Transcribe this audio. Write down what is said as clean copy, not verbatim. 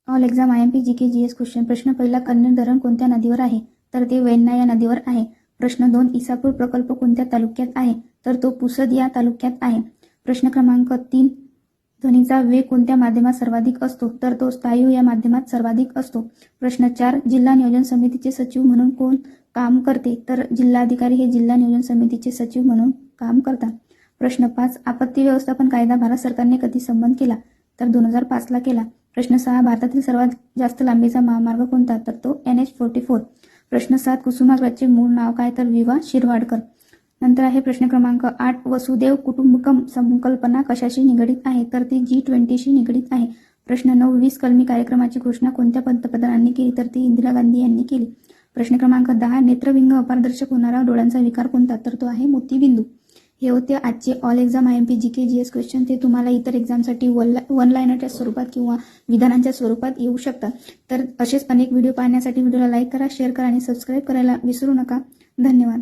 All exam IMP GK GS question. प्रश्न पहिला, कन्नड धरण कोणत्या नदीवर आहे? तर ते वेण्णा या नदीवर आहे. प्रश्न 2, इसापूर प्रकल्प कोणत्या तालुक्यात आहे? तर तो पुसद या तालुक्यात आहे. प्रश्न क्रमांक 3, ध्वनीचा वेग कोणत्या माध्यमात सर्वाधिक असतो? तर तो स्थायू या माध्यमात सर्वाधिक असतो. प्रश्न 4, जिल्हा नियोजन समितीचे सचिव म्हणून कोण काम करते? तर जिल्हाधिकारी हे जिल्हा नियोजन समितीचे सचिव म्हणून काम करतात. प्रश्न 5, आपत्ती व्यवस्थापन कायदा भारत सरकारने कधी संमत केला? तर 2005 ला केला. प्रश्न 6, भारतातील सर्वात जास्त लांबीचा महामार्ग कोणता? तर तो NH44. प्रश्न 7, कुसुमाग्रजचे मूळ नाव काय? तर विवा शिरवाडकर. नंतर आहे प्रश्न क्रमांक 8, वसुदेव कुटुंबकम संकल्पना कशाशी निगडीत आहे? तर ती G20शी निगडीत आहे. प्रश्न 9, 20 कलमी कार्यक्रमाची घोषणा कोणत्या पंतप्रधानांनी केली? तर ती इंदिरा गांधी यांनी केली. प्रश्न क्रमांक 10, नेत्रविंग अपारदर्शक होणारा डोळ्यांचा विकार कोणता? तर तो आहे मोतीबिंदू. हे होते आजचे all exam IMP GK GS question. ते तुम्हाला इतर एक्झामसाठी वन लाईनरच्या स्वरूपात किंवा विधानांच्या स्वरूपात येऊ शकतात. तर असेच अनेक व्हिडिओ पाहण्यासाठी व्हिडिओला लाईक करा, शेअर करा आणि सबस्क्राईब करायला विसरू नका. धन्यवाद.